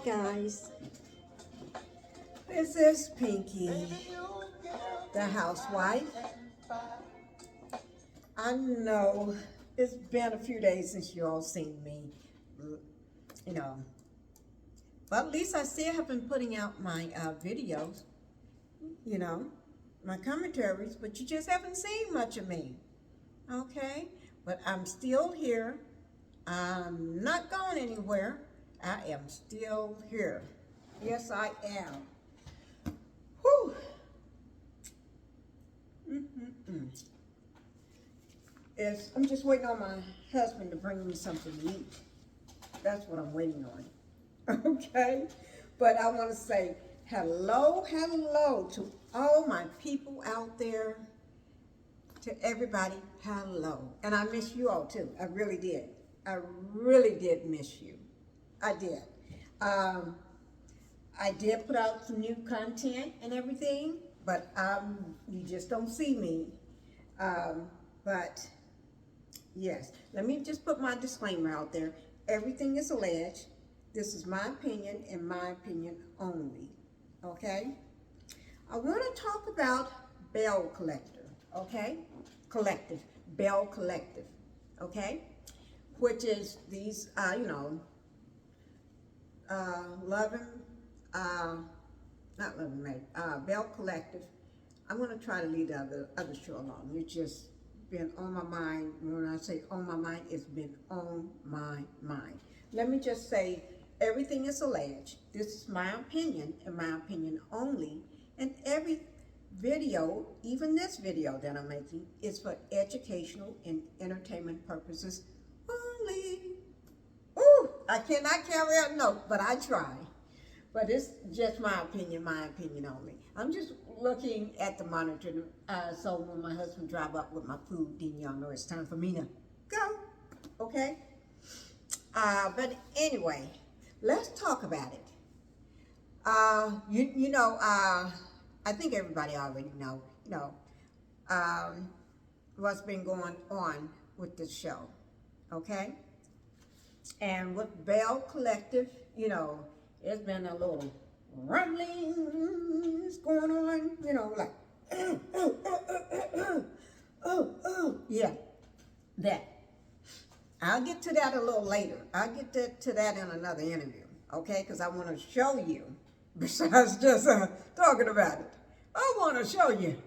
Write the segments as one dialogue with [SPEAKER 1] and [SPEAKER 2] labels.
[SPEAKER 1] guys, this is Pinkie the Housewife. I know it's been a few days since you all seen me, you know, but at least I still have been putting out my videos, you know, my commentaries, but you just haven't seen much of me, okay? But I'm still here. I'm not going anywhere. I am still here. Yes, I am. Whew. I'm just waiting on my husband to bring me something to eat. That's what I'm waiting on. Okay? But I want to say hello to all my people out there. To everybody, hello. And I miss you all too. I really did. I really did miss you. I did. I did put out some new content and everything, but you just don't see me. But yes, let me just put my disclaimer out there. Everything is alleged. This is my opinion and my opinion only. Okay? I want to talk about Belle Collector. Okay? Collective. Belle Collective. Okay? Which is these, Belle Collective. I'm going to try to leave the other show alone. It's just been on my mind. When I say on my mind, it's been on my mind. Let me just say, everything is alleged. This is my opinion and my opinion only. And every video, even this video that I'm making, is for educational and entertainment purposes only. Ooh, I cannot carry out a note, but I try. But it's just my opinion only. I'm just looking at the monitor, so when my husband drive up with my food, then y'all know it's time for me to go, okay? But anyway, let's talk about it. I think everybody already know, what's been going on with this show, okay? And with Belle Collective, there's been a little rumblings going on, like, yeah, that. I'll get to that a little later. I'll get to that in another interview, okay? Because I want to show you, besides just talking about it, I want to show you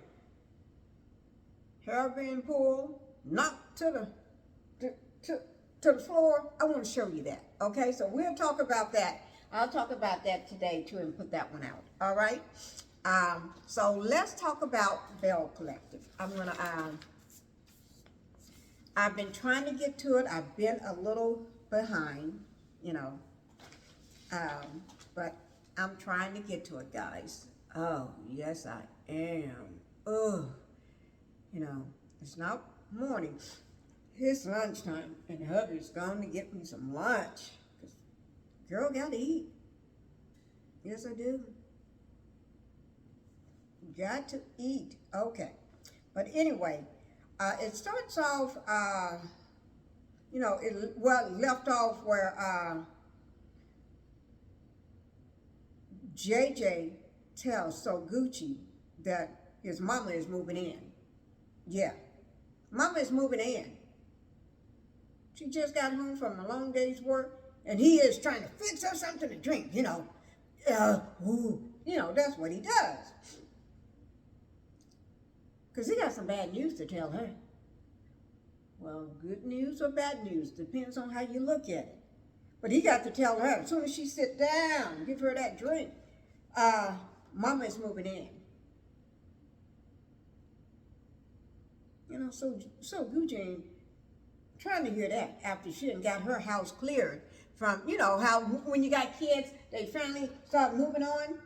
[SPEAKER 1] hair being pulled, knocked to the floor. I want to show you that, okay? So we'll talk about that. I'll talk about that today too and put that one out, all right? So let's talk about Belle Collective. I've been trying to get to it. I've been a little behind, but I'm trying to get to it, guys. Oh, yes, I am. Oh, it's not morning. It's lunchtime, and hubby's going to get me some lunch. Girl, gotta eat. Yes, I do. Got to eat. Okay. But anyway, it starts off, it left off where JJ tells Gucci that his mama is moving in. Yeah. Mama is moving in. She just got home from a long day's work, and he is trying to fix her something to drink, that's what he does. Because he got some bad news to tell her. Well, good news or bad news, depends on how you look at it. But he got to tell her, as soon as she sit down, give her that drink, mama is moving in. So Gucci ain't trying to hear that after she done got her house cleared from, how when you got kids, they finally start moving on,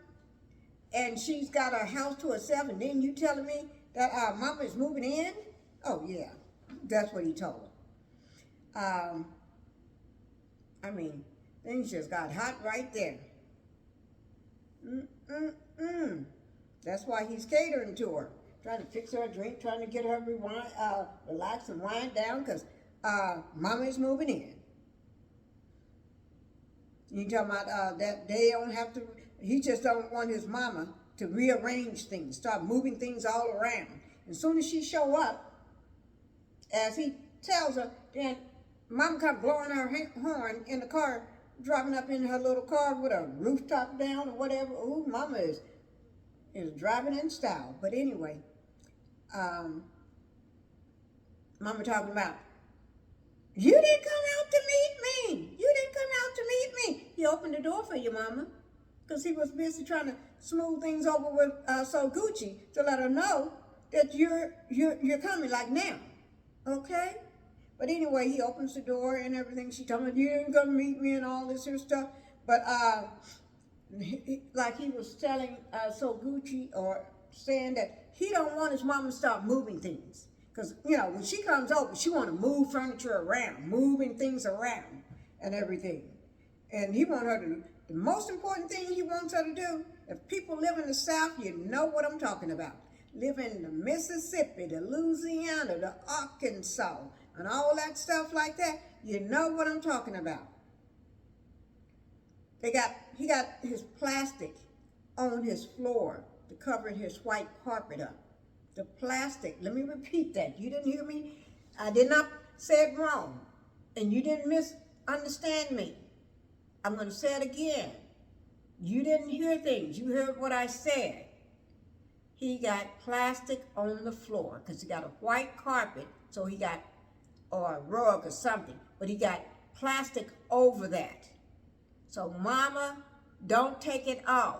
[SPEAKER 1] and she's got her house to herself, and then you telling me that mama is moving in? Oh, yeah, that's what he told her. Things just got hot right there. That's why he's catering to her, trying to fix her a drink, trying to get her relax and wind down, because mama is moving in. You talking about that they don't have to, he just don't want his mama to rearrange things, start moving things all around. As soon as she show up, as he tells her, then mama come blowing her horn in the car, driving up in her little car with a rooftop down or whatever. Ooh, mama is driving in style. But anyway, mama talking about, you didn't come out to meet me. You didn't come out to meet me. He opened the door for you, mama, because he was busy trying to smooth things over with So Gucci to let her know that you're coming, like now, okay? But anyway, he opens the door and everything. She told me, you didn't come meet me and all this here stuff. But like he was telling So Gucci, or saying that he don't want his mama to start moving things. Because, you know, when she comes over, she want to move furniture around, moving things around and everything. And he want her to, the most important thing he wants her to do, if people live in the South, you know what I'm talking about. Live in the Mississippi, the Louisiana, the Arkansas, and all that stuff like that, you know what I'm talking about. He got his plastic on his floor to cover his white carpet up. The plastic, let me repeat that. You didn't hear me? I did not say it wrong. And you didn't misunderstand me. I'm going to say it again. You didn't hear things. You heard what I said. He got plastic on the floor because he got a white carpet, so he got, or a rug or something, but he got plastic over that. So mama, don't take it off.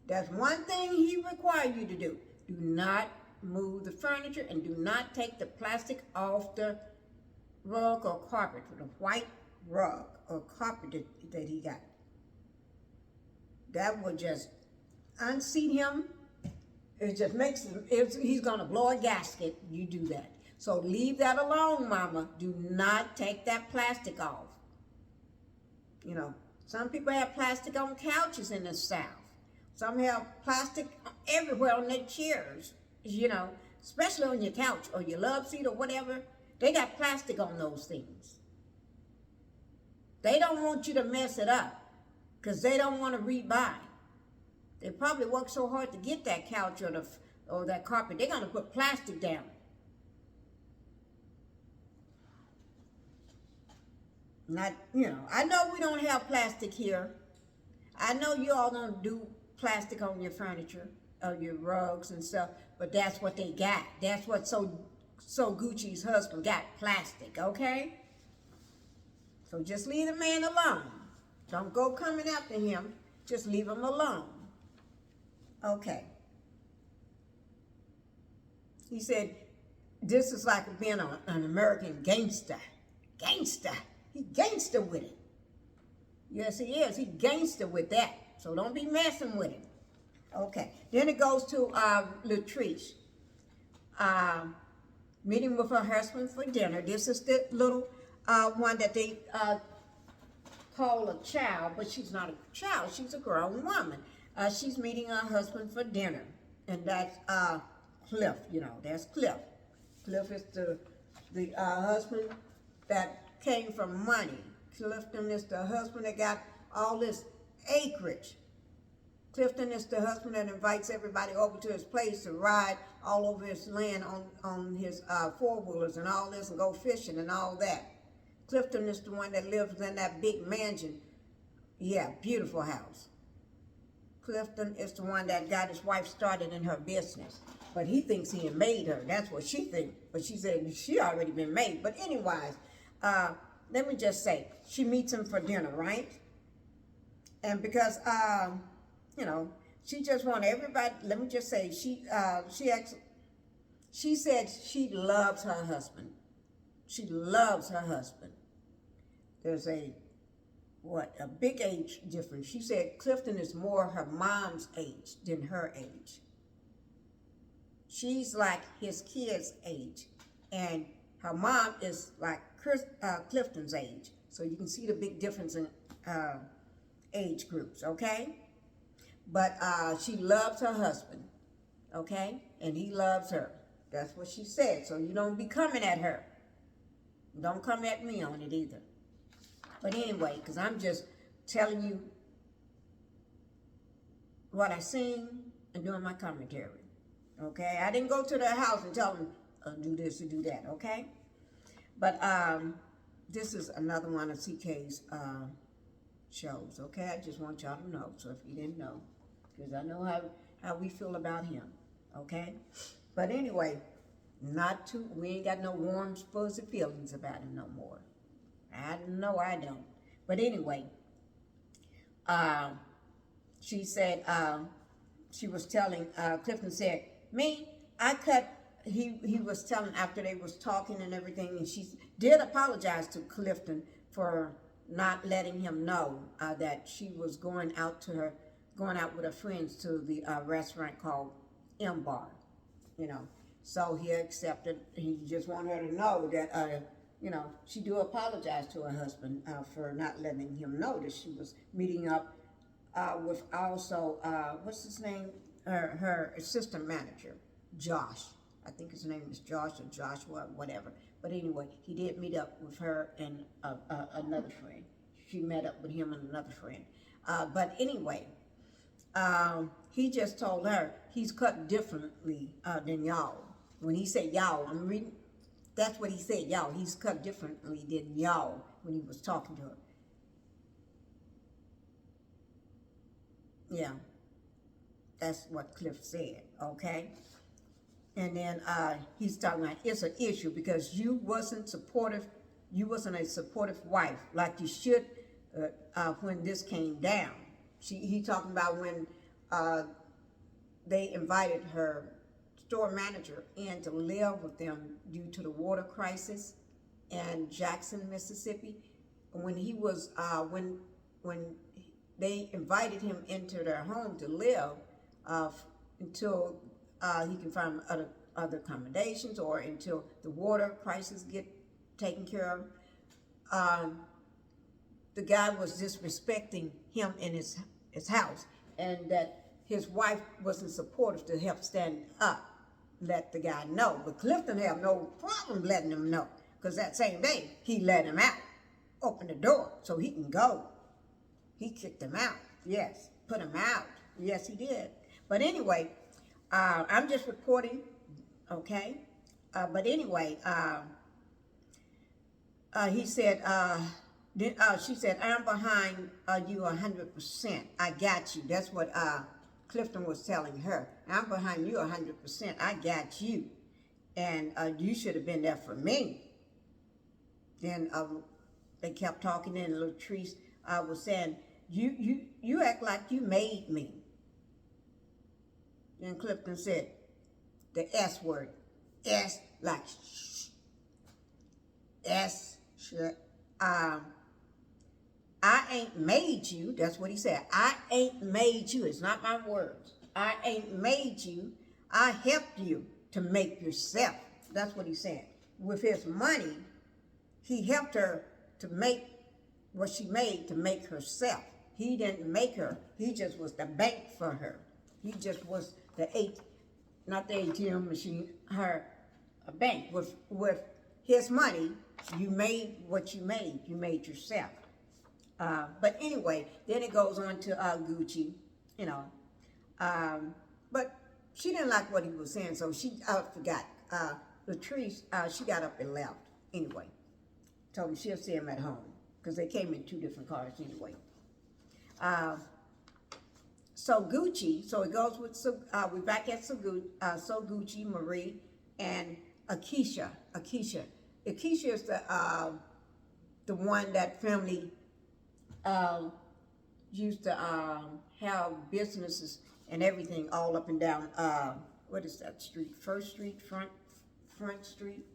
[SPEAKER 1] That's one thing he requires you to do. Do not move the furniture and do not take the plastic off the rug or carpet, the white rug or carpet that he got. That will just unseat him. It just makes him, if he's gonna blow a gasket, you do that. So leave that alone, mama. Do not take that plastic off. You know, some people have plastic on couches in the South. Some have plastic everywhere on their chairs, you know, especially on your couch or your love seat or whatever. They got plastic on those things. They don't want you to mess it up because they don't want to rebuy. They probably worked so hard to get that couch or that carpet. They're going to put plastic down. Not, you know, I know we don't have plastic here. I know you all don't do plastic on your furniture, or your rugs and stuff, but that's what they got. That's what So Gucci's husband got, plastic, okay? So just leave the man alone. Don't go coming after him. Just leave him alone. Okay. He said, this is like being an American gangster. Gangster. He gangster with it. Yes, he is. He gangster with that. So don't be messing with him. Okay. Then it goes to Lateshia. Meeting with her husband for dinner. This is the little one that they call a child, but she's not a child. She's a grown woman. She's meeting her husband for dinner. And that's Cliff, you know. That's Cliff. Cliff is the husband that came from money. Clifton is the husband that got all this acreage. Clifton is the husband that invites everybody over to his place to ride all over his land on his four-wheelers and all this and go fishing and all that. Clifton is the one that lives in that big mansion. Yeah, beautiful house. Clifton is the one that got his wife started in her business. But he thinks he had made her. That's what she thinks. But she said she already been made. But anyways, let me just say, she meets him for dinner, right? And because, you know, she just wanted everybody, let me just say, she said she loves her husband. She loves her husband. There's a big age difference. She said Clifton is more her mom's age than her age. She's like his kid's age. And her mom is like Clifton's age. So you can see the big difference in age groups, okay? But she loves her husband, okay? And he loves her. That's what she said. So you don't be coming at her. Don't come at me on it either. But anyway, because I'm just telling you what I seen and doing my commentary. Okay, I didn't go to their house and tell them do this or do that. Okay, but this is another one of CK's shows. Okay, I just want y'all to know. So if you didn't know, because I know how we feel about him. Okay, but anyway, we ain't got no warm, fuzzy feelings about him no more. I know I don't. But anyway, she said, she was telling, Clifton said, he was telling after they was talking and everything, and she did apologize to Clifton for not letting him know that she was going out with her friends to the restaurant called M Bar, you know. So he accepted. He just wanted her to know that, you know, she do apologize to her husband for not letting him know that she was meeting up with also, what's his name? Her assistant manager, Josh. I think his name is Josh or Joshua, whatever. But anyway, he did meet up with her and another friend. She met up with him and another friend. But anyway, he just told her he's cut differently than y'all. When he said y'all, I'm reading, that's what he said, y'all. He's cut differently than y'all when he was talking to her. Yeah, that's what Cliff said, okay? And then he's talking about it's an issue because you wasn't a supportive wife like you should when this came down. He talking about when they invited her store manager in to live with them due to the water crisis in Jackson, Mississippi. When he was when they invited him into their home to live until he can find other accommodations or until the water crisis get taken care of. The guy was disrespecting him in his house, and that his wife wasn't supportive to help stand up, let the guy know. But Clifton had no problem letting him know, because that same day he let him out, opened the door so he can go. He kicked him out. Yes, put him out. Yes, he did. But anyway, I'm just reporting, okay? But anyway, he said, she said, I'm behind you 100%. I got you. That's what Clifton was telling her. I'm behind you 100%. I got you. And you should have been there for me. Then they kept talking, and Latrice was saying, you act like you made me. Then Clifton said the S word. S, like shh. S, shit. I ain't made you. That's what he said. I ain't made you. It's not my words. I ain't made you. I helped you to make yourself. That's what he said. With his money, he helped her to make what she made to make herself. He didn't make her. He just was the bank for her. He just was not the ATM machine, her a bank. With his money, you made what you made. You made yourself. But anyway, then it goes on to Gucci, you know. But she didn't like what he was saying, so she forgot. Latrice, she got up and left anyway. Told him she'll see him at home because they came in 2 different cars anyway. So Gucci, so it goes with, we're back at So Gucci, Marie, and Akeisha. Akeisha is the one that family used to have businesses and everything all up and down, what is that street? First Street, Front Street?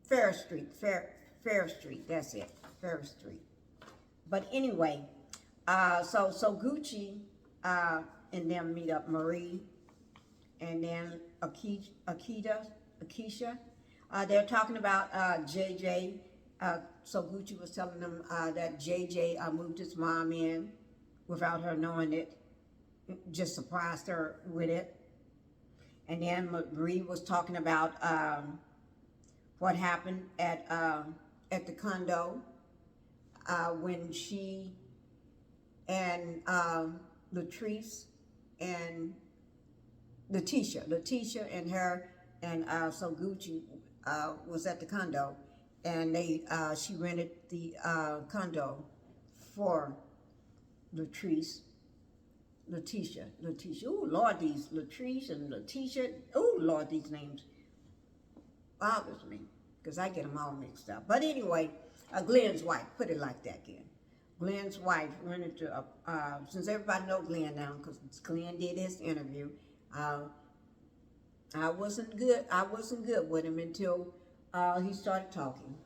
[SPEAKER 1] Fair Street, Fair Street, that's it, Fair Street. But anyway, so Gucci and them meet up, Marie, and then Akeisha. They're talking about JJ. So Gucci was telling them that JJ moved his mom in without her knowing it, just surprised her with it. And then Marie was talking about what happened at the condo when she and Latrice and Lateshia and her and so Gucci was at the condo, and she rented the condo for Lateshia. Oh Lord, these Latrice and Lateshia. Oh Lord, these names bothers me because I get them all mixed up. But anyway, Glen's wife, put it like that again. Glen's wife rented to, since everybody know Glen now, because Glen did his interview. I wasn't good with him until he started talking.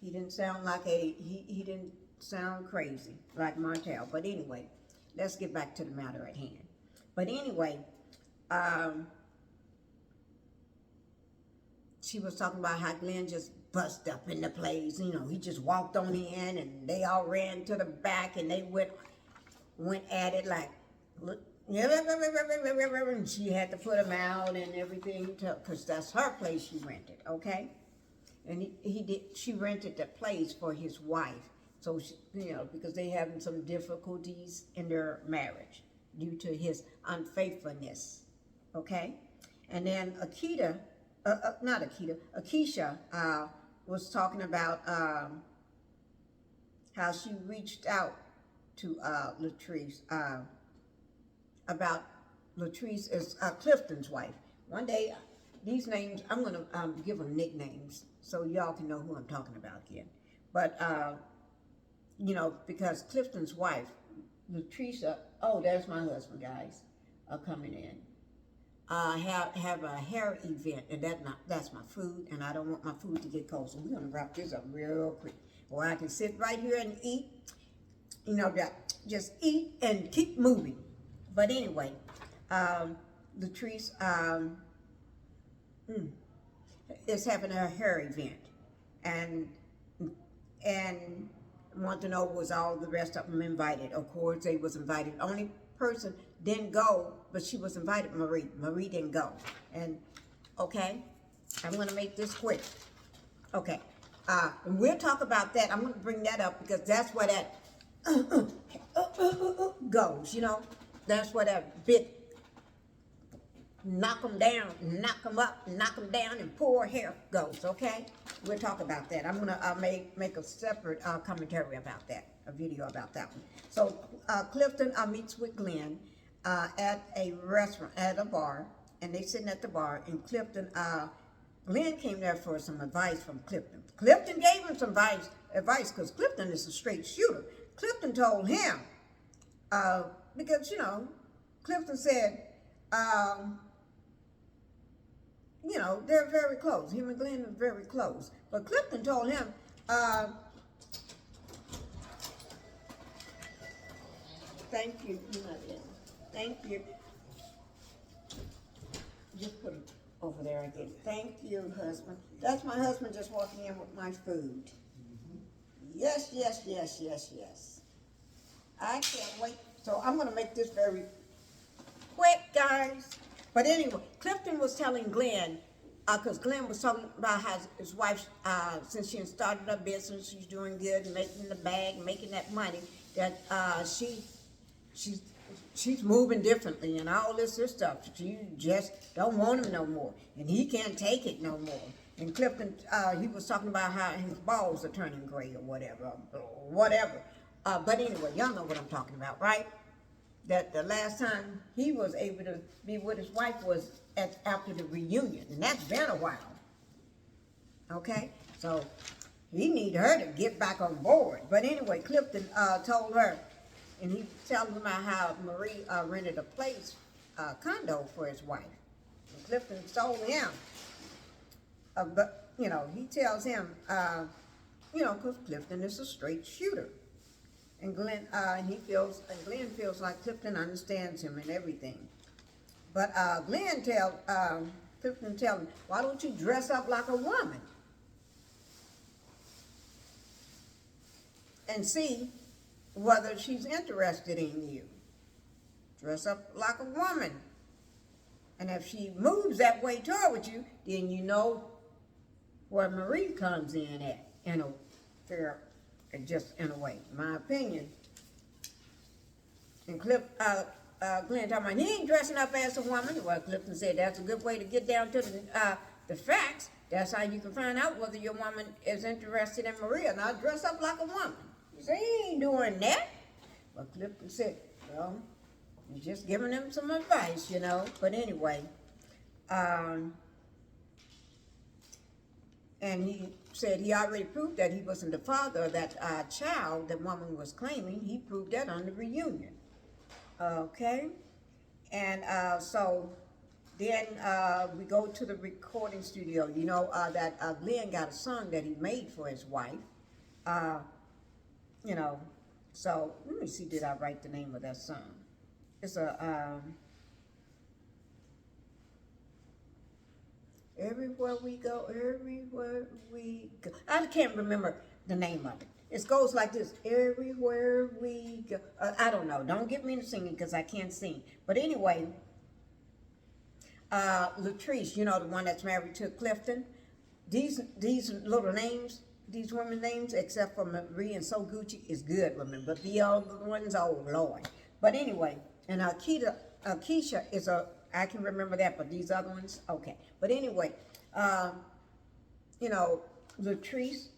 [SPEAKER 1] He didn't sound like he didn't sound crazy like Martell. But anyway, let's get back to the matter at hand. But anyway, she was talking about how Glen just bust up in the place. You know, he just walked on in and they all ran to the back and they went at it like, look, and she had to put him out and everything because that's her place she rented, okay? And she rented the place for his wife. So, you know, because they having some difficulties in their marriage due to his unfaithfulness, okay? And then Akeisha was talking about how she reached out to Latrice, about Latrice is Clifton's wife. One day, these names, I'm going to give them nicknames so y'all can know who I'm talking about again. But, you know, because Clifton's wife, Latrice, oh, there's my husband, guys, coming in. Have a hair event, and that's my food, and I don't want my food to get cold, so we're gonna wrap this up real quick. Or I can sit right here and eat, you know, just eat and keep moving. But anyway, Latrice is having a hair event, and want to know was all the rest of them invited. Of course, they was invited. Only person didn't go, but she was invited, Marie. Marie didn't go. And, okay, I'm going to make this quick. Okay, and we'll talk about that. I'm going to bring that up because that's where that goes, you know. That's where that bit knock them down, knock them up, knock them down, and pour hair goes, okay? We'll talk about that. I'm going to make a separate commentary about that, a video about that one. So Clifton meets with Glen at a restaurant, at a bar, and they sitting at the bar, and Clifton, Glen came there for some advice from Clifton. Clifton gave him some advice because Clifton is a straight shooter. Clifton told him, because, you know, Clifton said, you know, they're very close. Him and Glen are very close. But Clifton told him, thank you. Thank you. Just put it over there again. Thank you, husband. That's my husband just walking in with my food. Yes, yes, yes, yes, yes. I can't wait. So I'm going to make this very quick, guys. But anyway, Clifton was telling Glen, because Glen was talking about how his wife, since she had started her business, she's doing good, making the bag, making that money, that she's moving differently and all this stuff. She just don't want him no more, and he can't take it no more. And Clifton, he was talking about how his balls are turning gray or whatever. But anyway, y'all know what I'm talking about, right? That the last time he was able to be with his wife was after the reunion, and that's been a while. Okay, so he needed her to get back on board. But anyway, Clifton told her, and he telling them about how Marie rented a place, condo for his wife. And Clifton told him, but you know, he tells him, you know, because Clifton is a straight shooter. And Glen feels like Clifton understands him and everything. But Clifton tell him, why don't you dress up like a woman? And see whether she's interested in you. Dress up like a woman. And if she moves that way toward you, then you know where Marie comes in at, in a fair just in a way, my opinion. And Glenn talking about, he ain't dressing up as a woman. Well, Clifton said that's a good way to get down to the facts. That's how you can find out whether your woman is interested in Maria. Now dress up like a woman. You say, he ain't doing that. But Clifton said, well, he's just giving them some advice, you know. But anyway, and he said he already proved that he wasn't the father of that child that woman was claiming. He proved that on the reunion. Okay, and so then we go to the recording studio. You know that Glen got a song that he made for his wife. You know, so let me see, did I write the name of that song? It's a everywhere we go, everywhere we go. I can't remember the name of it. It goes like this, everywhere we go. I don't know. Don't get me to singing because I can't sing. But anyway, Lateshia, you know, the one that's married to Clifton, these little names, these women names, except for Marie and So Gucci, is good women. But the other ones, oh Lord. But anyway, and Keisha is I can remember that, but these other ones, okay. But anyway, you know, Lateshia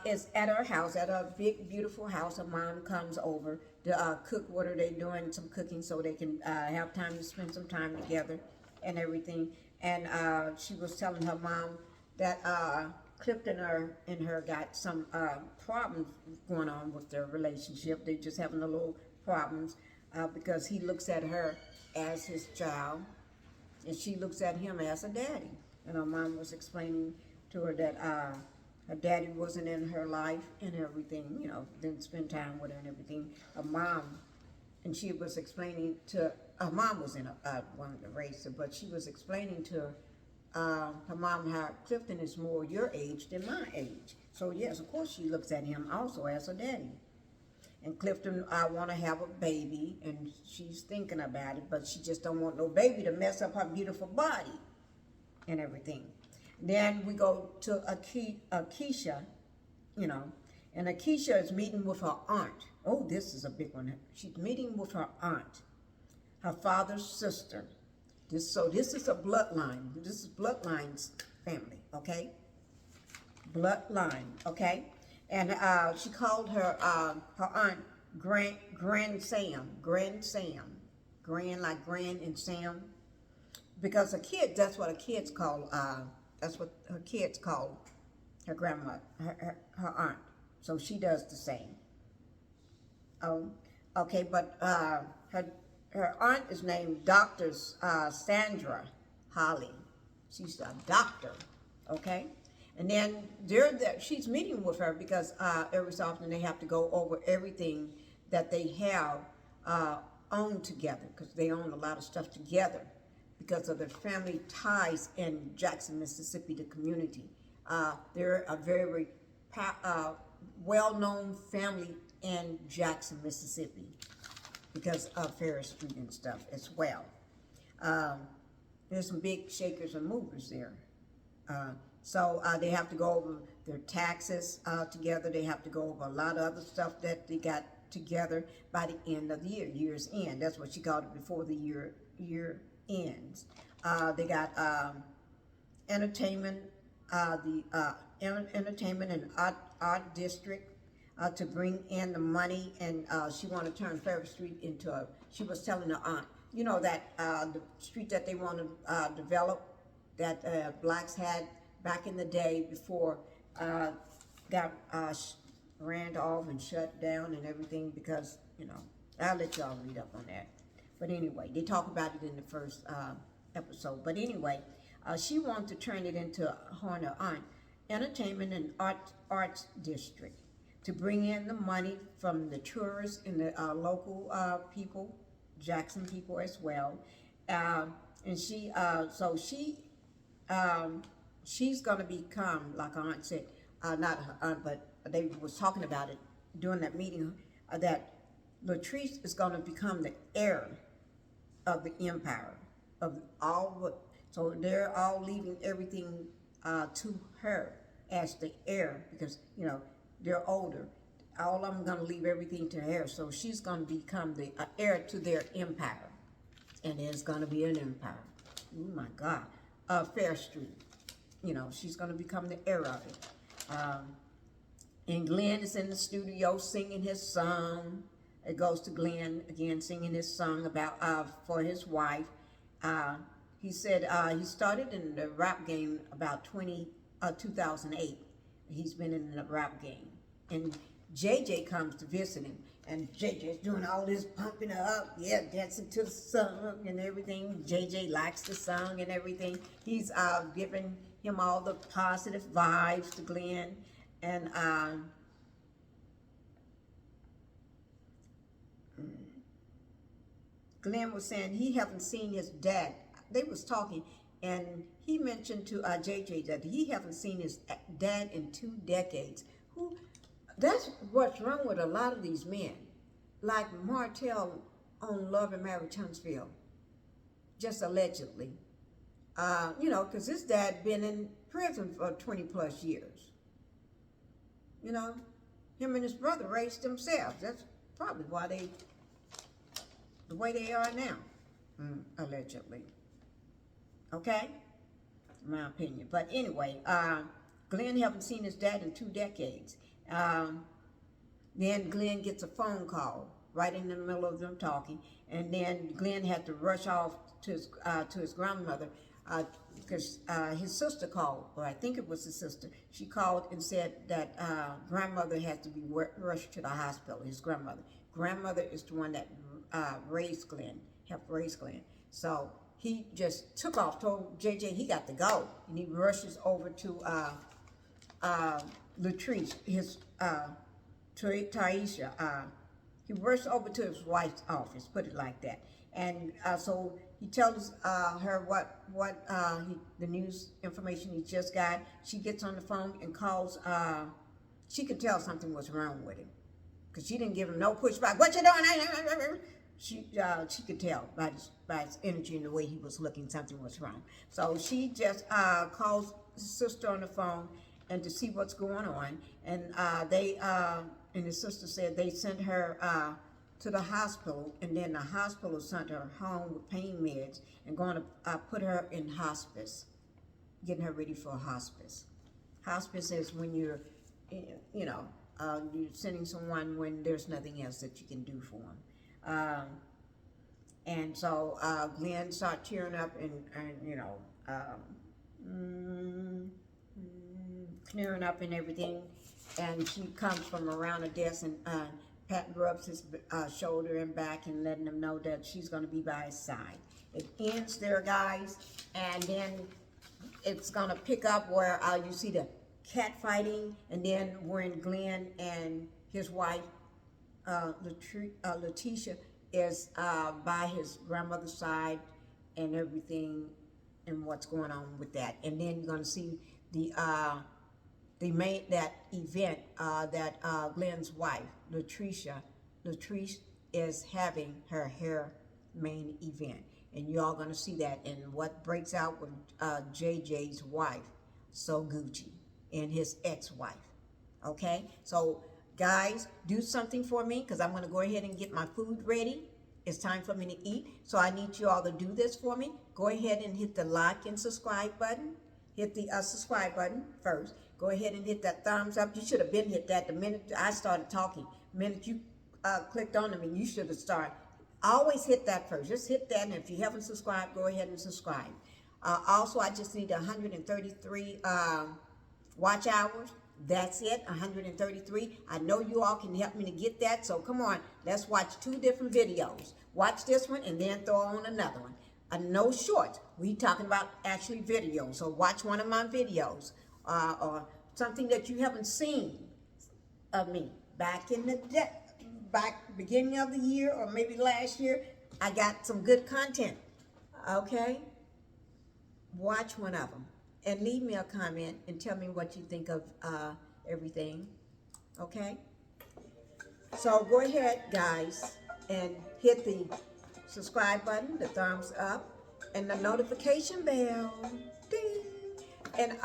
[SPEAKER 1] is at her house, at her big, beautiful house. Her mom comes over to cook. What are they doing? Some cooking so they can have time to spend some time together and everything. And she was telling her mom that Clifton and her got some problems going on with their relationship. They're just having a little problems because he looks at her as his child and she looks at him as a daddy. And her mom was explaining to her that her daddy wasn't in her life and everything, you know, didn't spend time with her and everything. Her mom, and she was explaining to, her mom was in one of the races, but she was explaining to her mom how Clifton is more your age than my age. So yes, of course she looks at him also as a daddy. And Clifton want to have a baby, and she's thinking about it, but she just don't want no baby to mess up her beautiful body and everything. Then we go to Akeisha, you know, and Akeisha is meeting with her aunt. Oh, this is a big one. She's meeting with her aunt, her father's sister. So this is a bloodline. This is bloodline's family, okay? Bloodline, okay? And she called her aunt Grand Sam, Grand like Grand and Sam, because a kid, that's what a kid's called. That's what her kids call her grandma, her aunt. So she does the same. Oh, okay, but her aunt is named Dr. Sandra Holly. She's a doctor, okay? And then she's meeting with her because every so often they have to go over everything that they have owned together, because they own a lot of stuff together because of their family ties in Jackson, Mississippi, the community. They're a very well-known family in Jackson, Mississippi because of Ferris Street and stuff as well. There's some big shakers and movers there. So they have to go over their taxes together. They have to go over a lot of other stuff that they got together by the end of the year, year's end. That's what she called it, before the year ends. They got entertainment, entertainment and art district to bring in the money, and she wanted to turn Ferris Street into a, she was telling her aunt, you know, that the street that they want to develop, that blacks had back in the day before got ran off and shut down and everything, because, you know, I'll let y'all read up on that. But anyway, they talk about it in the first episode. But anyway, she wanted to turn it into her and her aunt, entertainment and arts district, to bring in the money from the tourists and the local people, Jackson people as well. And she, she's going to become, like her aunt said, not her aunt, but they was talking about it during that meeting, that Lateshia is going to become the heir of the empire, of all the, so they're all leaving everything to her as the heir, because, you know, they're older. All of them going to leave everything to her. So she's going to become the heir to their empire. And there's going to be an empire. Oh my God. Fair Street. You know, she's going to become the heir of it. And Glen is in the studio singing his song. It goes to Glen again singing his song about for his wife. He said he started in the rap game about 2008. He's been in the rap game. And JJ comes to visit him. And JJ's doing all this pumping her up. Yeah, dancing to the song and everything. JJ likes the song and everything. He's giving him all the positive vibes to Glen. And Glen was saying he haven't seen his dad. They was talking, and he mentioned to JJ that he haven't seen his dad in 2 decades. That's what's wrong with a lot of these men. Like Martell on Love and Marriage Huntsville, just allegedly. You know, because his dad been in prison for 20 plus years. You know, him and his brother raised themselves. That's probably why the way they are now, allegedly. Okay? My opinion. But anyway, Glen haven't seen his dad in 2 decades. Then Glen gets a phone call right in the middle of them talking, and then Glen had to rush off to his grandmother because his sister called, or I think it was his sister. She called and said that grandmother had to be rushed to the hospital. His grandmother. Grandmother is the one that raised Glen, helped raise Glen. So he just took off, told JJ he got to go, and he rushes over to Lateshia, his Taisha. He rushed over to his wife's office, put it like that. And so he tells her what the news information he just got. She gets on the phone and calls. She could tell something was wrong with him because she didn't give him no pushback. What you doing? She could tell by his energy and the way he was looking, something was wrong. So she just calls his sister on the phone and to see what's going on. And and his sister said they sent her to the hospital, and then the hospital sent her home with pain meds and going to put her in hospice, getting her ready for hospice. Hospice is when you're, you're sending someone when there's nothing else that you can do for them. And so Glen started tearing up and clearing up and everything. And she comes from around the desk and Pat rubs his shoulder and back and letting him know that she's going to be by his side. It ends there, guys, and then it's going to pick up where you see the cat fighting, and then when Glen and his wife, Lateshia, is by his grandmother's side and everything and what's going on with that. And then you're going to see they made that event that Glen's wife, Lateshia is having her hair main event. And you're all going to see that and what breaks out with JJ's wife, So Gucci, and his ex-wife. Okay? So, guys, do something for me because I'm going to go ahead and get my food ready. It's time for me to eat. So I need you all to do this for me. Go ahead and hit the like and subscribe button. Hit the subscribe button first. Go ahead and hit that thumbs up. You should have been hit that the minute I started talking. The minute you clicked on them, and you should have started. Always hit that first. Just hit that, and if you haven't subscribed, go ahead and subscribe. Also, I just need 133 watch hours. That's it, 133. I know you all can help me to get that, so come on. Let's watch 2 different videos. Watch this one, and then throw on another one. No shorts. We talking about actually videos, so watch one of my videos. Or something that you haven't seen of me back in the beginning of the year or maybe last year. I got some good content. Okay, watch one of them and leave me a comment and tell me what you think of everything. Okay, so go ahead, guys, and hit the subscribe button, the thumbs up, and the notification bell. Ding. And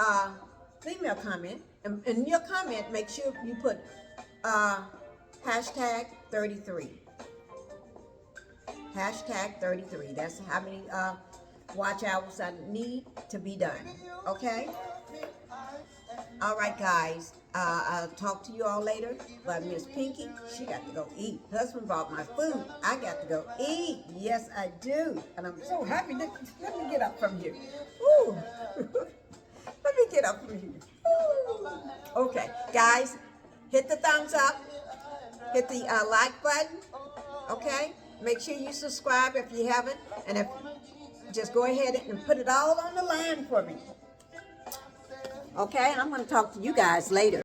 [SPEAKER 1] leave me a comment. And in your comment, make sure you put hashtag 33. Hashtag 33. That's how many watch hours I need to be done. Okay? All right, guys. I'll talk to you all later. But Miss Pinkie, she got to go eat. Husband brought my food. I got to go eat. Yes, I do. And I'm so happy. Let me get up from here. Woo. Let me get up from here. Woo. Okay, guys, hit the thumbs up. Hit the like button. Okay? Make sure you subscribe if you haven't. And if just go ahead and put it all on the line for me. Okay, and I'm going to talk to you guys later.